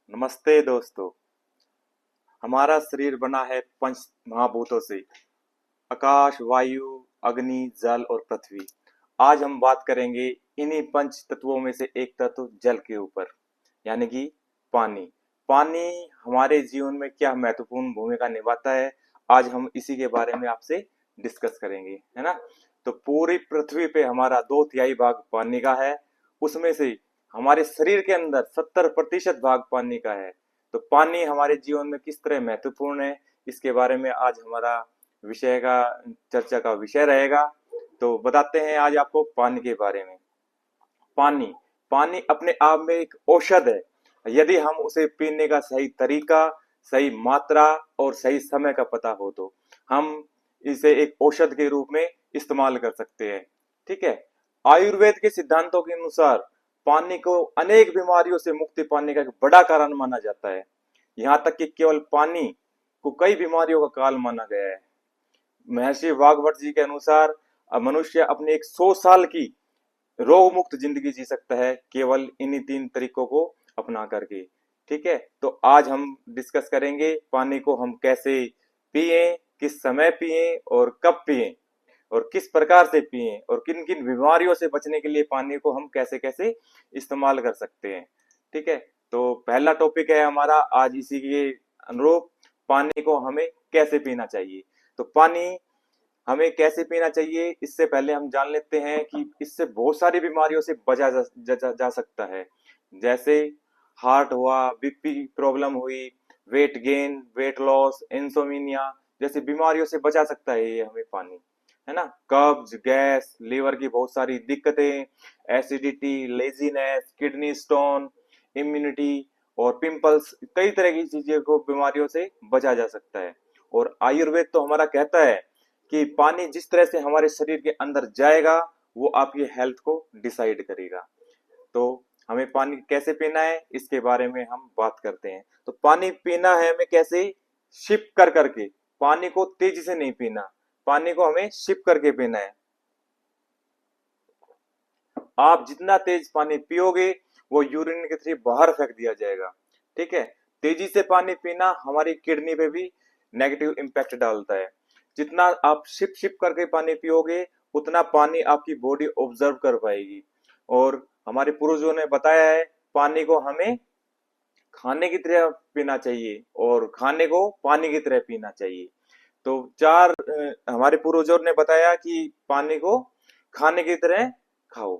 नमस्ते दोस्तों। हमारा शरीर बना है पंच महाभूतों से। आकाश, वायु, अग्नि, जल और पृथ्वी। आज हम बात करेंगे इन्हीं पंच तत्वों में से एक तत्व जल के ऊपर, यानी कि पानी। पानी हमारे जीवन में क्या महत्वपूर्ण भूमिका निभाता है, आज हम इसी के बारे में आपसे डिस्कस करेंगे, है ना। तो पूरी पृथ्वी पे हमारा 2/3 भाग पानी का है। उसमें से हमारे शरीर के अंदर 70% भाग पानी का है। तो पानी हमारे जीवन में किस तरह महत्वपूर्ण है, इसके बारे में आज हमारा विषय का चर्चा का विषय रहेगा। तो बताते हैं आज आपको पानी के बारे में। पानी पानी अपने आप में एक औषध है। यदि हम उसे पीने का सही तरीका, सही मात्रा और सही समय का पता हो तो हम इसे एक औषध के रूप में इस्तेमाल कर सकते हैं। ठीक है। आयुर्वेद के सिद्धांतों के अनुसार पानी को अनेक बीमारियों से मुक्ति पाने का एक बड़ा कारण माना जाता है। यहाँ तक कि केवल पानी को कई बीमारियों का काल माना गया है। महर्षि वाघभट जी के अनुसार मनुष्य अपने एक 100 साल की रोग मुक्त जिंदगी जी सकता है केवल इन्हीं 3 तरीकों को अपना करके। ठीक है। तो आज हम डिस्कस करेंगे पानी को हम कैसे पिए, किस समय पिए और कब पिए और किस प्रकार से पिए और किन किन बीमारियों से बचने के लिए पानी को हम कैसे कैसे इस्तेमाल कर सकते हैं। ठीक है। तो पहला टॉपिक है हमारा आज इसी के अनुरूप, पानी को हमें कैसे पीना चाहिए। तो पानी हमें कैसे पीना चाहिए, इससे पहले हम जान लेते हैं कि इससे बहुत सारी बीमारियों से बचा जा सकता है। जैसे हार्ट हुआ, बीपी प्रॉब्लम हुई, weight gain, weight loss, insomnia जैसी बीमारियों से बचा सकता है ये हमें पानी, है ना। कब्ज, गैस, लीवर की बहुत सारी दिक्कतें, acidity, laziness, kidney stone, immunity और पिंपल्स, कई तरह की चीजें को बीमारियों से बचा जा सकता है। और आयुर्वेद तो हमारा कहता है कि पानी जिस तरह से हमारे शरीर के अंदर जाएगा वो आपकी हेल्थ को डिसाइड करेगा। तो हमें पानी कैसे पीना है इसके बारे में हम बात करते हैं। तो पानी पीना है हमें कैसे, शिप कर करके। पानी को तेजी से नहीं पीना, पानी को हमें शिप करके पीना है। आप जितना तेज पानी पियोगे वो यूरिन के थ्रू बाहर फेंक दिया जाएगा। ठीक है। तेजी से पानी पीना हमारी किडनी पे भी नेगेटिव इम्पैक्ट डालता है। जितना आप शिप शिप करके पानी पियोगे उतना पानी आपकी बॉडी ऑब्जर्व कर पाएगी। और हमारे पूर्वजों ने बताया है पानी को हमें खाने की तरह पीना चाहिए और खाने को पानी की तरह पीना चाहिए। तो हमारे पूर्वजों ने बताया कि पानी को खाने की तरह खाओ।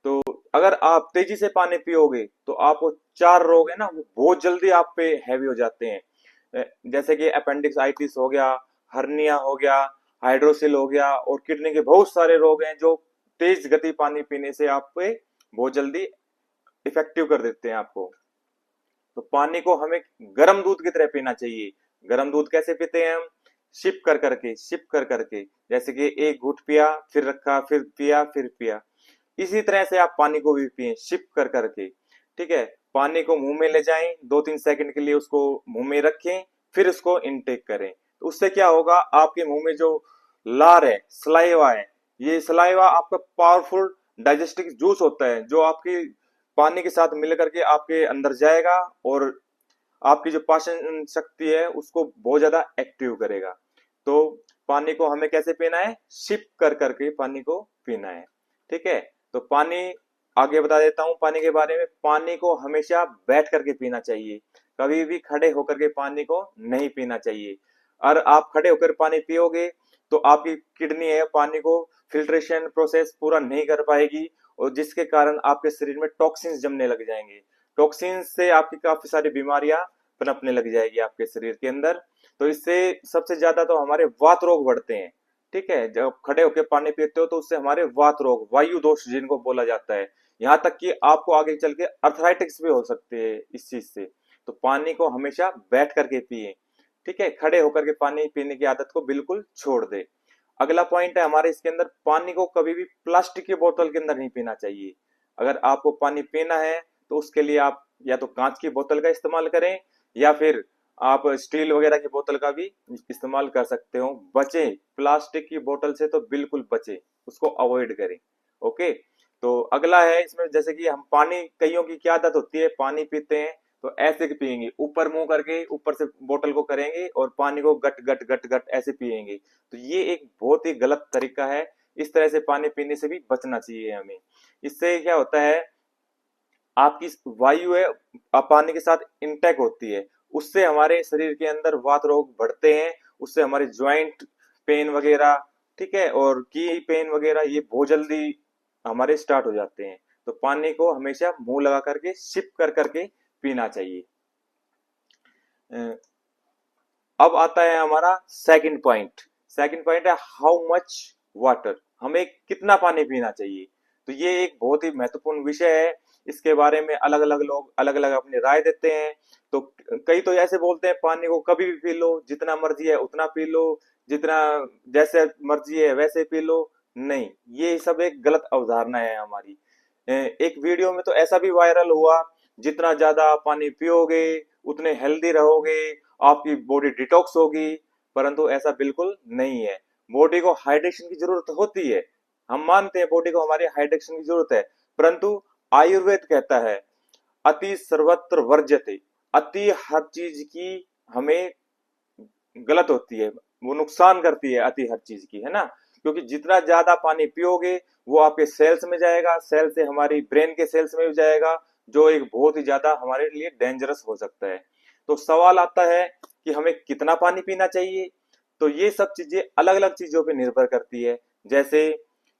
तो अगर आप तेजी से पानी पियोगे तो आपको 4 रोग है ना वो बहुत जल्दी आप पे हैवी हो जाते हैं। जैसे कि अपेंडिक्साइटिस हो गया, हर्निया हो गया, हाइड्रोसिल हो गया और किडनी के बहुत सारे रोग हैं जो तेज गति पानी पीने से आप पे बहुत जल्दी इफेक्टिव कर देते हैं आपको। तो पानी को हमें गर्म दूध की तरह पीना चाहिए। गर्म दूध कैसे पीते हैं हम, शिप कर करके, जैसे कि एक घूंट पिया फिर रखा फिर पिया फिर पिया। इसी तरह से आप पानी को भी पिए शिप कर करके। ठीक है। पानी को मुंह में ले जाएं, 2-3 सेकंड के लिए उसको मुंह में रखें, फिर उसको इनटेक करें। तो उससे क्या होगा, आपके मुंह में जो लार है, सलाइवा है, ये सलाइवा आपका पावरफुल डाइजेस्टिव जूस होता है जो आपकी पानी के साथ मिल करके आपके अंदर जाएगा और आपकी जो पाचन शक्ति है उसको बहुत ज्यादा एक्टिव करेगा। तो पानी को हमें कैसे पीना है, शिप कर करके पानी को पीना है। ठीक है। तो पानी आगे बता देता हूं पानी के बारे में। पानी को हमेशा बैठ करके पीना चाहिए, कभी भी खड़े होकर के पानी को नहीं पीना चाहिए। और आप खड़े होकर पानी पियोगे तो आपकी किडनी है पानी को फिल्ट्रेशन प्रोसेस पूरा नहीं कर पाएगी और जिसके कारण आपके शरीर में टॉक्सिन्स जमने लग जाएंगे। टॉक्सिन्स से आपकी काफी सारी बीमारियां पनपने लग जाएगी आपके शरीर के अंदर। तो इससे सबसे ज्यादा तो हमारे वात रोग बढ़ते हैं। ठीक है। जब खड़े होकर पानी पीते हो तो उससे हमारे वात रोग, वायु दोष जिनको बोला जाता है, यहाँ तक कि आपको आगे चल के अर्थराइटिस भी हो सकते हैं इस चीज से। तो पानी को हमेशा बैठ करके पिए। ठीक है। खड़े होकर के पानी पीने की आदत को बिल्कुल छोड़ दे। अगला पॉइंट है हमारे इसके अंदर, पानी को कभी भी प्लास्टिक की बोतल के अंदर नहीं पीना चाहिए। अगर आपको पानी पीना है तो उसके लिए आप या तो कांच की बोतल का इस्तेमाल करें या फिर आप स्टील वगैरह की बोतल का भी इस्तेमाल कर सकते हो। बचे प्लास्टिक की बोतल से तो बिल्कुल बचे, उसको अवॉइड करें। ओके। तो अगला है इसमें, जैसे कि हम पानी, कईयों की क्या आदत होती है, पानी पीते हैं तो ऐसे पियेंगे, ऊपर मुंह करके ऊपर से बोतल को करेंगे और पानी को गट गट गट गट ऐसे पियेंगे। तो ये एक बहुत ही गलत तरीका है। इस तरह से पानी पीने से भी बचना चाहिए हमें। इससे क्या होता है, आपकी वायु है पानी के साथ इंटेक होती है, उससे हमारे शरीर के अंदर वात रोग बढ़ते हैं, उससे हमारे ज्वाइंट पेन वगैरह, ठीक है, और की पेन वगैरह ये बहुत जल्दी हमारे स्टार्ट हो जाते हैं। तो पानी को हमेशा मुंह लगा करके सिप कर करके पीना चाहिए। अब आता है हमारा सेकंड पॉइंट। सेकंड पॉइंट है हाउ मच वाटर, हमें कितना पानी पीना चाहिए। तो ये एक बहुत ही महत्वपूर्ण विषय है। इसके बारे में अलग अलग लोग अलग अलग अपनी राय देते हैं। तो कई तो ऐसे बोलते हैं पानी को कभी भी पी लो, जितना मर्जी है उतना पी लो, जितना जैसे मर्जी है वैसे पी लो। नहीं, ये सब एक गलत अवधारणा है हमारी। एक वीडियो में तो ऐसा भी वायरल हुआ, जितना ज्यादा पानी पियोगे उतने हेल्दी रहोगे, आपकी बॉडी डिटॉक्स होगी। परंतु ऐसा बिल्कुल नहीं है। बॉडी को हाइड्रेशन की जरूरत होती है, हम मानते हैं बॉडी को हमारी हाइड्रेशन की जरूरत है, परंतु आयुर्वेद कहता है अति सर्वत्र वर्ज्यते, अति हर चीज की हमें गलत होती है, वो नुकसान करती है अति हर चीज की, है ना। क्योंकि जितना ज्यादा पानी पियोगे वो आपके सेल्स में जाएगा, सेल से हमारी ब्रेन के सेल्स में भी जाएगा, जो एक बहुत ही ज्यादा हमारे लिए डेंजरस हो सकता है। तो सवाल आता है कि हमें कितना पानी पीना चाहिए। तो ये सब चीजें अलग अलग चीजों पे निर्भर करती है। जैसे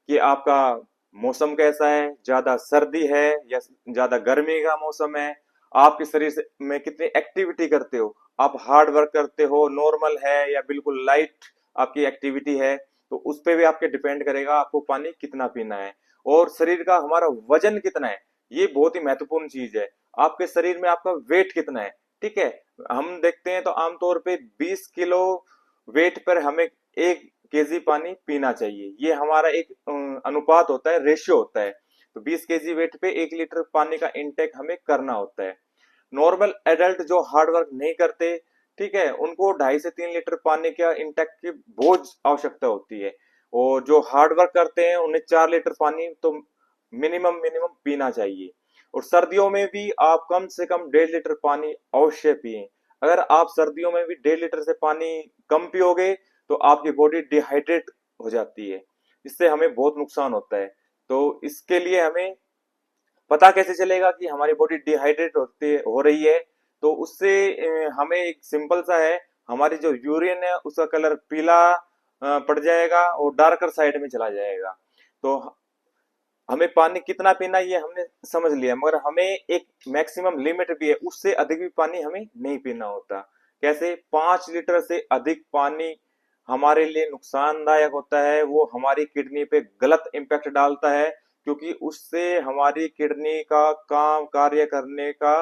कि आपका मौसम कैसा है, ज्यादा सर्दी है या ज्यादा गर्मी का मौसम है, आपके शरीर में कितनी एक्टिविटी करते हो, आप हार्ड वर्क करते हो, नॉर्मल है या बिल्कुल लाइट आपकी एक्टिविटी है, तो उस पे भी आपके डिपेंड करेगा आपको पानी कितना पीना है। और शरीर का हमारा वजन कितना है, ये बहुत ही महत्वपूर्ण चीज है। आपके शरीर में आपका वेट कितना है, ठीक है। हम देखते हैं तो आमतौर पे 20 किलो वेट पर हमें 1 केजी पानी पीना चाहिए। ये हमारा एक अनुपात होता है, रेशियो होता है। तो 20 केजी वेट पे 1 लीटर पानी का इंटेक हमें करना होता है। नॉर्मल एडल्ट जो हार्ड वर्क नहीं करते, ठीक है, उनको 2.5 से 3 लीटर पानी का इंटेक की बहुत आवश्यकता होती है। और जो हार्ड वर्क करते हैं उन्हें 4 लीटर पानी तो मिनिमम मिनिमम पीना चाहिए। और सर्दियों में भी आप कम से कम 1.5 लीटर पानी अवश्य पिए। अगर आप सर्दियों में भी 1.5 लीटर से पानी कम पियोगे तो आपकी बॉडी डिहाइड्रेट हो जाती है, इससे हमें बहुत नुकसान होता है। तो इसके लिए हमें पता कैसे चलेगा कि हमारी बॉडी डिहाइड्रेट होती हो रही है। तो उससे हमें एक सिंपल सा है, हमारी जो यूरिन है उसका कलर पीला पड़ जाएगा और डार्कर साइड में चला जाएगा। तो हमें पानी कितना पीना ये हमने समझ लिया, मगर हमें एक मैक्सिमम लिमिट भी है, उससे अधिक भी पानी हमें नहीं पीना होता। कैसे? 5 लीटर से अधिक पानी हमारे लिए नुकसानदायक होता है, वो हमारी किडनी पे गलत इम्पैक्ट डालता है, क्योंकि उससे हमारी किडनी का काम कार्य करने का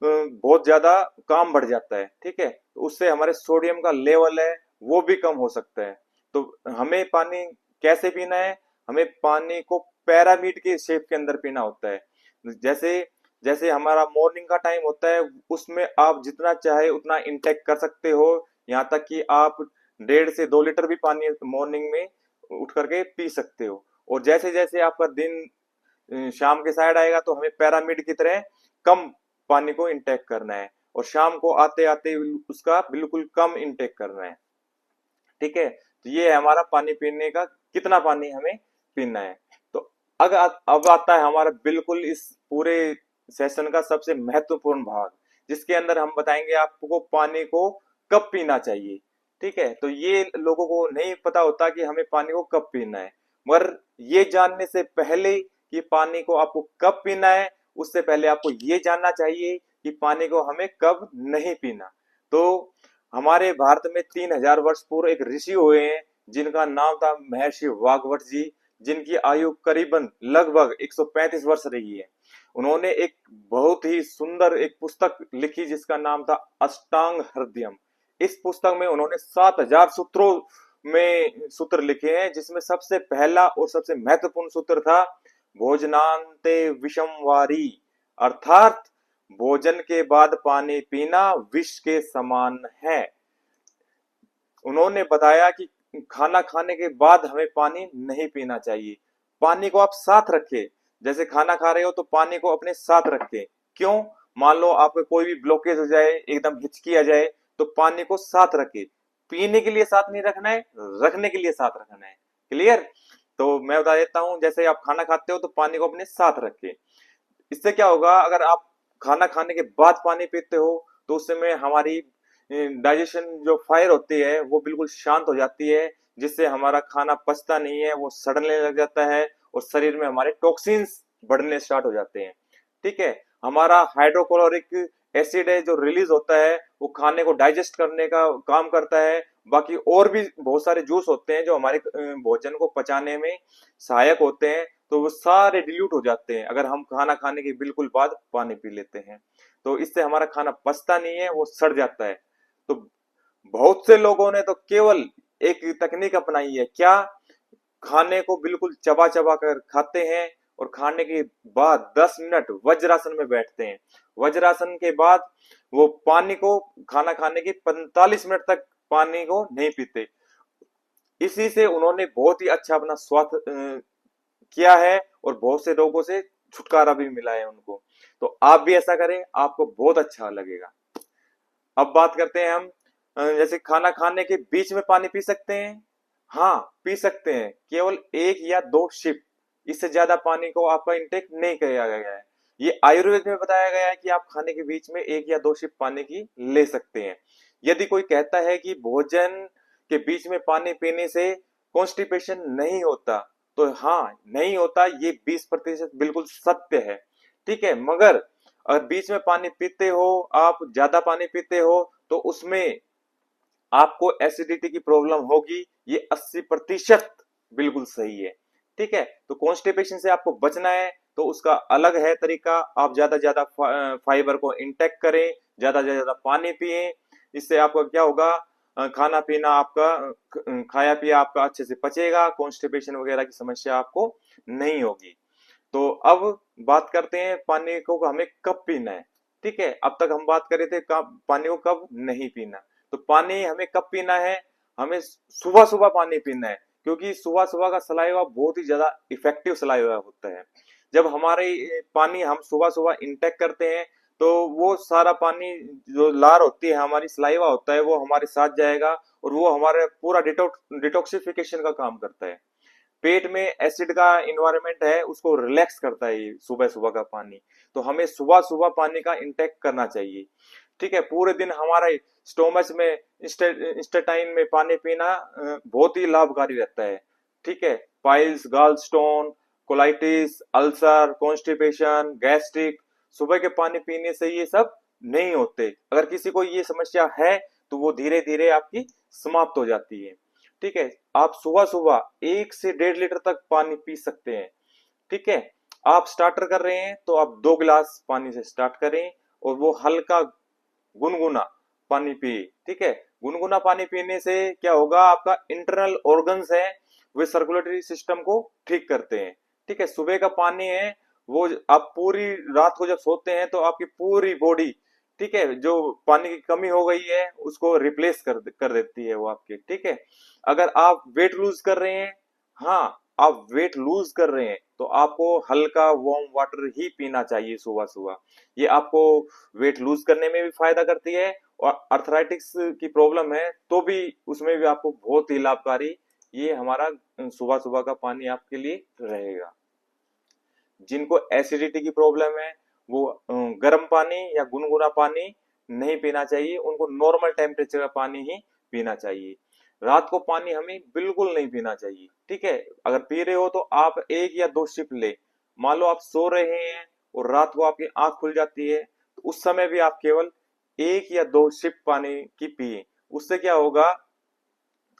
बहुत ज्यादा काम बढ़ जाता है, ठीक है। तो उससे हमारे सोडियम का लेवल है वो भी कम हो सकता है। तो हमें पानी कैसे पीना है, हमें पानी को पैरामीड के शेप के अंदर पीना होता है। जैसे जैसे हमारा मॉर्निंग का टाइम होता है, उसमें आप जितना चाहे उतना इंटेक कर सकते हो, यहाँ तक कि आप 1.5 से 2 लीटर भी पानी मॉर्निंग में उठ करके पी सकते हो। और जैसे जैसे आपका दिन शाम के साइड आएगा तो हमें पैरामिड की तरह कम पानी को इंटेक करना है, और शाम को आते आते उसका बिल्कुल कम इंटेक करना है, ठीक है। तो ये है हमारा पानी पीने का, कितना पानी हमें पीना है। तो अब आता है हमारा बिल्कुल इस पूरे सेशन का सबसे महत्वपूर्ण भाग, जिसके अंदर हम बताएंगे आपको पानी को कब पीना चाहिए, ठीक है। तो ये लोगों को नहीं पता होता कि हमें पानी को कब पीना है, मगर ये जानने से पहले कि पानी को आपको कब पीना है, उससे पहले आपको ये जानना चाहिए कि पानी को हमें कब नहीं पीना। तो हमारे भारत में 3000 वर्ष पूर्व एक ऋषि हुए हैं, जिनका नाम था महर्षि वाघवट जी, जिनकी आयु करीबन लगभग 135 वर्ष रही है। उन्होंने एक बहुत ही सुंदर एक पुस्तक लिखी जिसका नाम था अष्टांग हृदयम। इस पुस्तक में उन्होंने 7000 सूत्रों में सूत्र लिखे हैं, जिसमें सबसे पहला और सबसे महत्वपूर्ण सूत्र था भोजनांते विषम वारी, अर्थात भोजन के बाद पानी पीना विष के समान है। उन्होंने बताया कि खाना खाने के बाद हमें पानी नहीं पीना चाहिए। पानी को आप साथ रखें, जैसे खाना खा रहे हो तो पानी को अपने साथ रखें। क्यों? मान लो आपको कोई भी ब्लॉकेज हो जाए, एकदम हिचकी आ जाए, तो पानी को साथ रखे। पीने के लिए साथ नहीं रखना है, रखने के लिए साथ रखना है। क्लियर? तो मैं बता देता हूँ, जैसे आप खाना खाते हो तो पानी को अपने साथ रखें। इससे क्या होगा, अगर आप खाना खाने के बाद पानी पीते हो तो उस समय हमारी डाइजेशन जो फायर होती है वो बिल्कुल शांत हो जाती है, जिससे हमारा खाना पचता नहीं है, वो सड़ने लग जाता है और शरीर में हमारे टॉक्सिन्स बढ़ने स्टार्ट हो जाते हैं। ठीक है? हमारा हाइड्रोक्लोरिक एसिड है जो रिलीज होता है, वो खाने को डाइजेस्ट करने का काम करता है। बाकी और भी बहुत सारे जूस होते हैं जो हमारे भोजन को पचाने में सहायक होते हैं, तो वो सारे डिल्यूट हो जाते हैं अगर हम खाना खाने के बिल्कुल बाद पानी पी लेते हैं। तो इससे हमारा खाना पचता नहीं है, वो सड़ जाता है। तो बहुत से लोगों ने तो केवल एक तकनीक अपनाई है, क्या? खाने को बिल्कुल चबा चबा कर खाते हैं और खाने के बाद 10 मिनट वज्रासन में बैठते हैं। वज्रासन के बाद वो पानी को, खाना खाने के 45 मिनट तक पानी को नहीं पीते। इसी से उन्होंने बहुत ही अच्छा अपना स्वास्थ्य किया है और बहुत से रोगों से छुटकारा भी मिला है उनको। तो आप भी ऐसा करें, आपको बहुत अच्छा लगेगा। अब बात करते हैं हम, जैसे खाना खाने के बीच में पानी पी सकते हैं। हाँ, पी सकते हैं, केवल 1 या 2 सिप, इससे ज्यादा पानी को आपका इंटेक नहीं किया गया है। ये आयुर्वेद में बताया गया है कि आप खाने के बीच में 1 या 2 सिप पानी की ले सकते हैं। यदि कोई कहता है कि भोजन के बीच में पानी पीने से कॉन्स्टिपेशन नहीं होता, तो हाँ, नहीं होता, ये 20% बिल्कुल सत्य है। ठीक है? मगर अगर बीच में पानी पीते हो, आप ज्यादा पानी पीते हो, तो उसमें आपको एसिडिटी की प्रॉब्लम होगी, ये 80% बिल्कुल सही है। ठीक है? तो कॉन्स्टिपेशन से आपको बचना है तो उसका अलग है तरीका। आप ज्यादा ज्यादा फाइबर को इंटेक करें, ज्यादा ज्यादा पानी पिए। इससे आपका क्या होगा, खाना पीना आपका, खाया पिया आपका अच्छे से पचेगा, कॉन्स्टिपेशन वगैरह की समस्या आपको नहीं होगी। तो अब बात करते हैं पानी को हमें कब पीना है। ठीक है? अब तक हम बात कर रहे थे कब पानी को कब नहीं पीना। तो पानी हमें कब पीना है? हमें सुबह सुबह पानी पीना है, क्योंकि सुबह सुबह का सलाइवा बहुत ही ज्यादा इफेक्टिव सलाइवा होता है। जब हमारे पानी हम सुबह सुबह इंटेक करते हैं, तो वो सारा पानी, जो लार होती है, हमारी सलाइवा होता है, वो हमारे साथ जाएगा और वो हमारे पूरा डिटॉक्सिफिकेशन का काम करता है। पेट में एसिड का इन्वायरमेंट है, उसको रिलैक्स करता है ये सुबह सुबह का पानी। तो हमें सुबह सुबह पानी का इंटेक करना चाहिए। ठीक है? पूरे दिन हमारा स्टोमच में, इंस्टेटाइन में पानी पीना बहुत ही लाभकारी रहता है। ठीक है? पाइल्स, गाल stone, colitis, ulcer, constipation, gastric, सुबह के पानी पीने से ये सब नहीं होते। अगर किसी को ये समस्या है तो वो धीरे धीरे आपकी समाप्त हो जाती है। ठीक है? आप सुबह सुबह 1 से 1.5 लीटर तक पानी पी सकते हैं। ठीक है? आप स्टार्टर कर रहे हैं तो आप 2 गिलास पानी से स्टार्ट करें और वो हल्का गुनगुना पानी पिए। ठीक है? गुनगुना पानी पीने से क्या होगा, आपका इंटरनल ऑर्गन्स है, वे सर्कुलेटरी सिस्टम को ठीक करते हैं। ठीक है? सुबह का पानी है, वो आप पूरी रात को जब सोते हैं तो आपकी पूरी बॉडी, ठीक है, जो पानी की कमी हो गई है उसको रिप्लेस कर देती है वो आपके। ठीक है? अगर आप वेट लूज कर रहे हैं, हाँ, आप वेट लूज कर रहे हैं, तो आपको हल्का वार्म वाटर ही पीना चाहिए सुबह सुबह। ये आपको वेट लूज करने में भी फायदा करती है, और अर्थराइटिक्स की प्रॉब्लम है तो भी उसमें भी आपको बहुत ही लाभकारी ये हमारा सुबह सुबह का पानी आपके लिए रहेगा। जिनको एसिडिटी की प्रॉब्लम है, वो गर्म पानी या गुनगुना पानी नहीं पीना चाहिए, उनको नॉर्मल टेम्परेचर का पानी ही पीना चाहिए। रात को पानी हमें बिल्कुल नहीं पीना चाहिए। ठीक है? अगर पी रहे हो तो आप 1 या 2 सिप ले। मान लो आप सो रहे हैं और रात को आपकी आंख खुल जाती है, तो उस समय भी आप केवल 1 या 2 सिप पानी की पिए। उससे क्या होगा,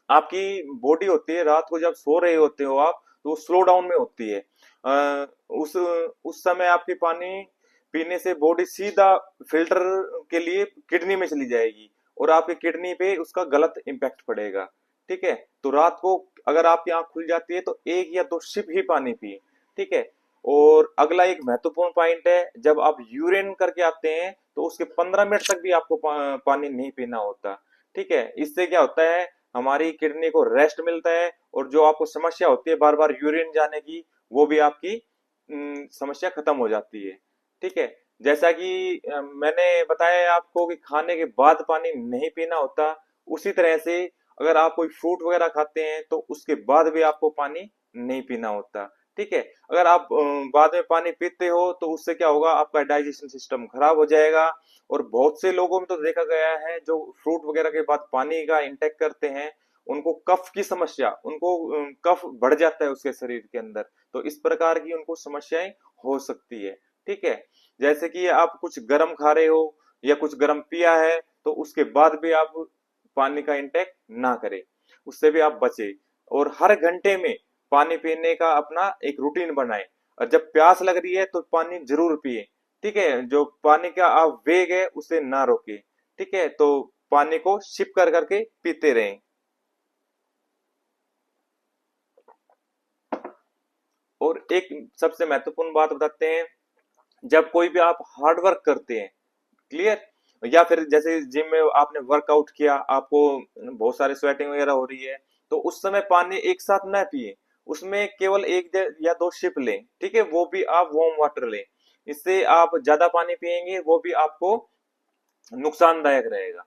आपकी बॉडी होती है, रात को जब सो रहे होते हो आप, तो वो स्लो डाउन में होती है। उस समय आपकी पानी पीने से बॉडी सीधा फिल्टर के लिए किडनी में चली जाएगी और आपकी किडनी पे उसका गलत इम्पैक्ट पड़ेगा। ठीक है? तो रात को अगर आपकी आंख खुल जाती है तो 1 या 2 सिप ही पानी पिए। ठीक है? और अगला एक महत्वपूर्ण पॉइंट है, जब आप यूरिन करके आते हैं तो उसके 15 मिनट तक भी आपको पानी नहीं पीना होता। ठीक है? इससे क्या होता है, हमारी किडनी को रेस्ट मिलता है और जो आपको समस्या होती है बार बार यूरिन जाने की, वो भी आपकी समस्या खत्म हो जाती है। ठीक है? जैसा कि मैंने बताया आपको कि खाने के बाद पानी नहीं पीना होता, उसी तरह से अगर आप कोई फ्रूट वगैरह खाते हैं तो उसके बाद भी आपको पानी नहीं पीना होता। ठीक है, अगर आप बाद में पानी पीते हो तो उससे क्या होगा, आपका डाइजेशन सिस्टम खराब हो जाएगा। और बहुत से लोगों में तो देखा गया है जो फ्रूट वगैरह के बाद पानी का इंटेक करते हैं, उनको कफ की समस्या, उनको कफ बढ़ जाता है उसके शरीर के अंदर। तो इस प्रकार की उनको समस्याएं हो सकती है। ठीक है, जैसे कि आप कुछ गर्म खा रहे हो या कुछ गर्म पिया है तो उसके बाद भी आप पानी का इंटेक ना करें, उससे भी आप बचे। और हर घंटे में पानी पीने का अपना एक रूटीन बनाएं, और जब प्यास लग रही है तो पानी जरूर पिए। ठीक है, जो पानी का आप वेग है उसे ना रोके। ठीक है, तो पानी को सिप कर करके पीते रहें। और एक सबसे महत्वपूर्ण बात बताते हैं, जब कोई भी आप हार्ड वर्क करते हैं, क्लियर, या फिर जैसे जिम में आपने वर्कआउट किया, आपको बहुत सारी स्वेटिंग वगैरह हो रही है, तो उस समय पानी एक साथ ना पिए, उसमें केवल एक या दो सिप लें। ठीक है, वो भी आप वार्म वाटर लें। इससे आप ज्यादा पानी पिएंगे वो भी आपको नुकसानदायक रहेगा।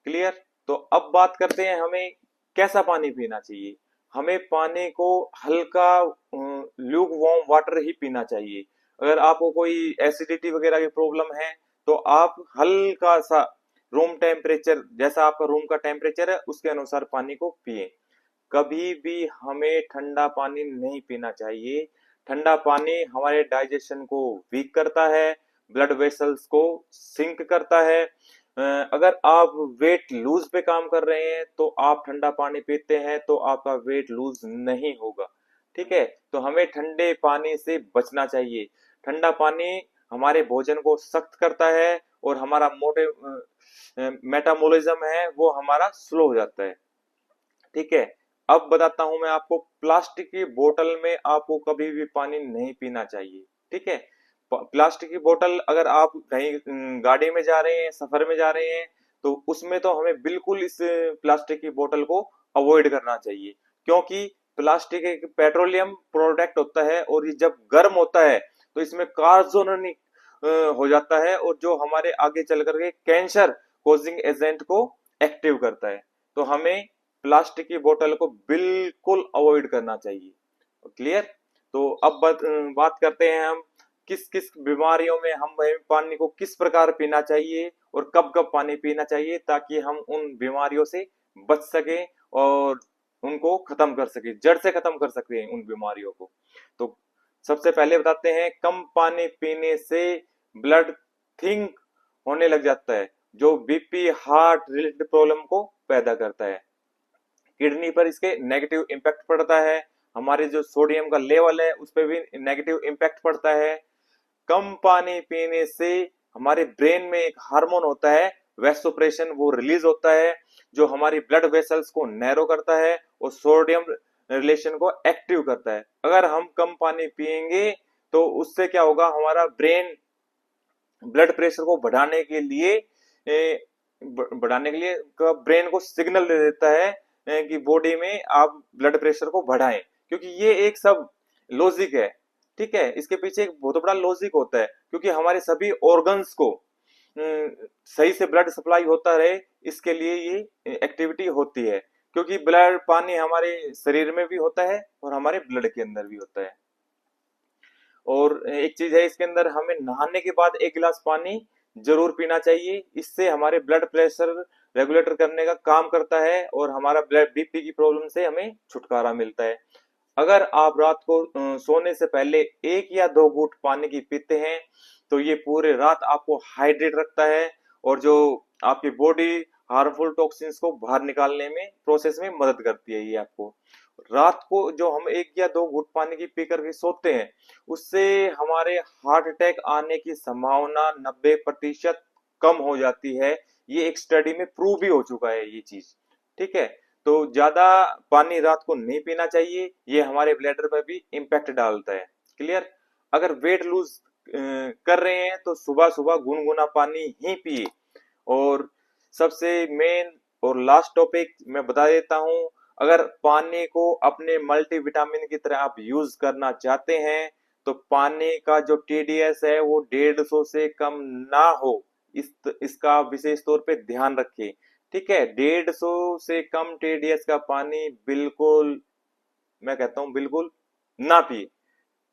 क्लियर। तो अब बात करते हैं हमें कैसा पानी पीना चाहिए। हमें पानी को हल्का ल्यूक वार्म वाटर ही पीना चाहिए। अगर आपको कोई एसिडिटी वगैरह की प्रॉब्लम है तो आप हल्का सा रूम टेम्परेचर, जैसा आपका रूम का टेम्परेचर है उसके अनुसार पानी को पिए। कभी भी हमें ठंडा पानी नहीं पीना चाहिए। ठंडा पानी हमारे डाइजेशन को वीक करता है, ब्लड वेसल्स को सिंक करता है। अगर आप वेट लूज पे काम कर रहे हैं तो आप ठंडा पानी पीते हैं तो आपका वेट लूज नहीं होगा। ठीक है, तो हमें ठंडे पानी से बचना चाहिए। ठंडा पानी हमारे भोजन को सख्त करता है और हमारा मोटे मेटाबॉलिज्म है वो हमारा स्लो हो जाता है। ठीक है, अब बताता हूं मैं आपको, प्लास्टिक की बोतल में आपको कभी भी पानी नहीं पीना चाहिए। ठीक है, प्लास्टिक की बोतल अगर आप कहीं गाड़ी में जा रहे हैं, सफर में जा रहे हैं, तो उसमें तो हमें बिल्कुल इस प्लास्टिक की बोतल को अवॉइड करना चाहिए। क्योंकि प्लास्टिक एक पेट्रोलियम प्रोडक्ट होता है और ये जब गर्म होता है तो इसमें कार्बोनिक हो जाता है, और जो हमारे आगे चल करके कैंसर कोजिंग एजेंट को एक्टिव करता है। तो हमें प्लास्टिक की बोतल को बिल्कुल अवॉइड करना चाहिए। क्लियर। तो अब बात करते हैं हम किस किस बीमारियों में हम पानी को किस प्रकार पीना चाहिए और कब कब पानी पीना चाहिए, ताकि हम उन बीमारियों से बच सके और उनको खत्म कर सके, जड़ से खत्म कर सकते हैं उन बीमारियों को। तो सबसे पहले बताते हैं, कम पानी पीने से ब्लड थिंक होने लग जाता है, जो बीपी हार्ट रिलेटेड प्रॉब्लम को पैदा करता है। किडनी पर इसके नेगेटिव इम्पैक्ट पड़ता है। हमारे जो सोडियम का लेवल है उस पर भी नेगेटिव इम्पैक्ट पड़ता है। कम पानी पीने से हमारे ब्रेन में एक हार्मोन होता है वेसोप्रेशन, वो रिलीज होता है, जो हमारी ब्लड वेसल्स को नैरो करता है और सोडियम रिलेशन को एक्टिव करता है। अगर हम कम पानी पिएंगे तो उससे क्या होगा, हमारा ब्रेन ब्लड प्रेशर को बढ़ाने के लिए ब्रेन को सिग्नल दे देता है कि बॉडी में आप ब्लड प्रेशर को बढ़ाएं, क्योंकि ये एक सब लॉजिक है। ठीक है, इसके पीछे एक बहुत बड़ा लॉजिक होता है, क्योंकि हमारे सभी ऑर्गन्स को सही से ब्लड सप्लाई होता रहे, इसके लिए ये एक्टिविटी होती है। क्योंकि ब्लड पानी हमारे शरीर में भी होता है और हमारे ब्लड के अंदर भी होता है। और एक चीज है इसके अंदर, हमें नहाने के बाद एक गिलास पानी जरूर पीना चाहिए। इससे हमारे ब्लड प्रेशर रेगुलेटर करने का काम करता है और हमारा ब्लड बीपी की प्रॉब्लम से हमें छुटकारा मिलता है। अगर आप रात को सोने से पहले एक या दो घूंट पानी की पीते हैं तो ये पूरे रात आपको हाइड्रेट रखता है, और जो आपकी बॉडी हार्मफुल टॉक्सिन्स को बाहर निकालने में प्रोसेस में मदद करती है। ये आपको रात को जो हम एक या दो घूंट पानी की पी करके सोते हैं, उससे हमारे हार्ट अटैक आने की संभावना 90% कम हो जाती है। ये एक स्टडी में प्रूव भी हो चुका है ये चीज। ठीक है, तो ज्यादा पानी रात को नहीं पीना चाहिए, ये हमारे ब्लैडर पर भी इम्पैक्ट डालता है। क्लियर। अगर वेट लूज कर रहे हैं तो सुबह सुबह गुनगुना पानी ही पिए। और सबसे मेन और लास्ट टॉपिक मैं बता देता हूं, अगर पानी को अपने मल्टीविटामिन की तरह आप यूज करना चाहते हैं तो पानी का जो टीडीएस है वो 150 से कम ना हो, इसका विशेष तौर पे ध्यान रखिए। ठीक है, 150 से कम टीडीएस का पानी बिल्कुल, मैं कहता हूँ बिल्कुल ना पिए।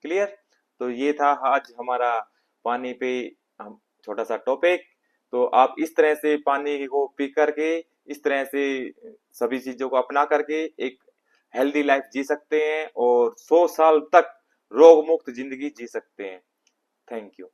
क्लियर? तो ये था आज हमारा पानी पे हम छोटा सा टॉपिक। तो आप इस तरह से पानी को पी करके, इस तरह से सभी चीजों को अपना करके एक हेल्दी लाइफ जी सकते हैं और 100 साल तक रोग मुक्त जिंदगी जी सकते हैं। Thank you.